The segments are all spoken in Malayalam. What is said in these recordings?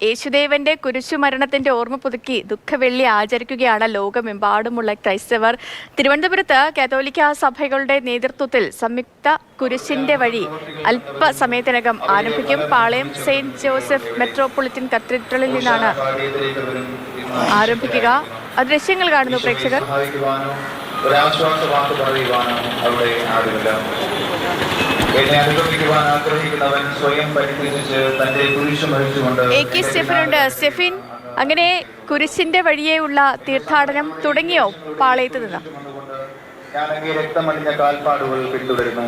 യേശുദേവന്റെ കുരിശുമരണത്തിന്റെ ഓർമ്മ പുതുക്കി ദുഃഖവെള്ളി ആചരിക്കുകയാണ് ലോകമെമ്പാടുമുള്ള ക്രൈസ്തവർ. തിരുവനന്തപുരത്ത് കാത്തോലിക്ക സഭകളുടെ നേതൃത്വത്തിൽ സംയുക്ത കുരിശിന്റെ വഴി അല്പസമയത്തിനകം ആരംഭിക്കും. പാളയം സെയിന്റ് ജോസഫ് മെട്രോപൊളിറ്റൻ കത്തീഡ്രലിൽ നിന്നാണ് ആരംഭിക്കുക. ദൃശ്യങ്ങൾ കാണുന്നു പ്രേക്ഷകർ. സ്റ്റെഫിൻ, അങ്ങനെ കുരിശിന്റെ വഴിയെയുള്ള തീർത്ഥാടനം തുടങ്ങിയോ പാളയത്ത് നിന്ന്? കാൽപ്പാടുകൾ പിന്തുടരുന്നു.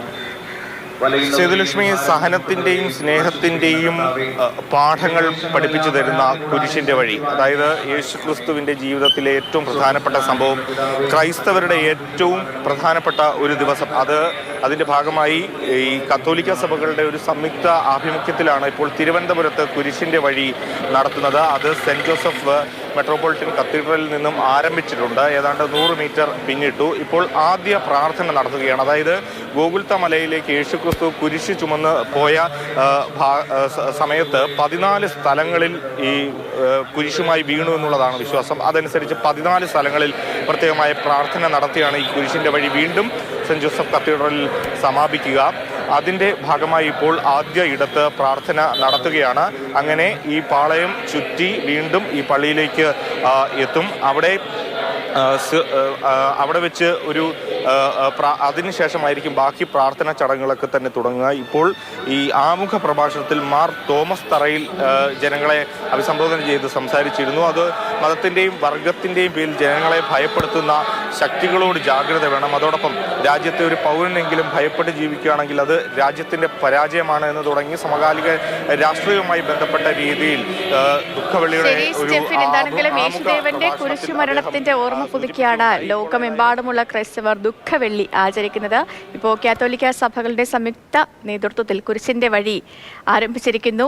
സേതുലക്ഷ്മി, സഹനത്തിന്റെയും സ്നേഹത്തിന്റെയും പാഠങ്ങൾ പഠിപ്പിച്ചു തരുന്ന കുരിശിന്റെ വഴി, അതായത് യേശുക്രിസ്തുവിന്റെ ജീവിതത്തിലെ ഏറ്റവും പ്രധാനപ്പെട്ട സംഭവം, ക്രൈസ്തവരുടെ ഏറ്റവും പ്രധാനപ്പെട്ട ഒരു ദിവസം, അതിന്റെ ഭാഗമായി ഈ കത്തോലിക്ക സഭകളുടെ ഒരു സംയുക്ത ആഭിമുഖ്യത്തിലാണ് ഇപ്പോൾ തിരുവനന്തപുരത്ത് കുരിശിന്റെ വഴി നടത്തുന്നത്. അത് സെന്റ് ജോസഫ് മെട്രോപൊളിറ്റൻ കത്തീഡ്രലിൽ നിന്നും ആരംഭിച്ചിട്ടുണ്ട്. ഏതാണ്ട് 100 മീറ്റർ പിന്നിട്ടു. ഇപ്പോൾ ആദ്യ പ്രാർത്ഥന നടത്തുകയാണ്. അതായത് ഗോകുൽത്ത മലയിലേക്ക് യേശുക്രിസ്തു കുരിശ് ചുമന്ന് പോയ സമയത്ത് 14 സ്ഥലങ്ങളിൽ ഈ കുരിശുമായി വീണു എന്നുള്ളതാണ് വിശ്വാസം. അതനുസരിച്ച് 14 സ്ഥലങ്ങളിൽ പ്രത്യേകമായ പ്രാർത്ഥന നടത്തിയാണ് ഈ കുരിശിന്റെ വഴി വീണ്ടും സെന്റ് ജോസഫ് കത്തീഡ്രലിൽ സമാപിക്കുക. അതിൻ്റെ ഭാഗമായി ഇപ്പോൾ ആദ്യ ഇടത്ത് പ്രാർത്ഥന നടത്തുകയാണ്. അങ്ങനെ ഈ പാളയം ചുറ്റി വീണ്ടും ഈ പള്ളിയിലേക്ക് എത്തും. അവിടെ വെച്ച് ഒരു അതിനുശേഷമായിരിക്കും ബാക്കി പ്രാർത്ഥനാ ചടങ്ങുകളൊക്കെ തന്നെ തുടങ്ങുക. ഇപ്പോൾ ഈ ആമുഖ പ്രഭാഷണത്തിൽ മാർ തോമസ് തറയിൽ ജനങ്ങളെ അഭിസംബോധന ചെയ്ത് സംസാരിച്ചിരുന്നു. അത് മതത്തിൻ്റെയും വർഗത്തിൻ്റെയും പേരിൽ ജനങ്ങളെ ഭയപ്പെടുത്തുന്ന ശക്തികളോട് ജാഗ്രത വേണം. അതോടൊപ്പം രാജ്യത്തെ ഒരു പൗരനെങ്കിലും ഭയപ്പെട്ട് ജീവിക്കുകയാണെങ്കിൽ അത് രാജ്യത്തിൻ്റെ പരാജയമാണ് എന്ന് തുടങ്ങി സമകാലിക രാഷ്ട്രീയവുമായി ബന്ധപ്പെട്ട രീതിയിൽ ദുഃഖവെള്ളിയുടെ യേശുദേവന്റെ കുരിശുമരണത്തിന്റെ ഓർമ്മ പുതുക്കിയാണ് ലോകമെമ്പാടുമുള്ള ക്രൈസ്തവർ ദുഃഖവെള്ളി ആചരിക്കുന്നത്. ഇപ്പോൾ കാത്തോലിക്ക സഭകളുടെ സംയുക്ത നേതൃത്വത്തിൽ കുരിശിന്റെ വഴി ആരംഭിച്ചിരിക്കുന്നു.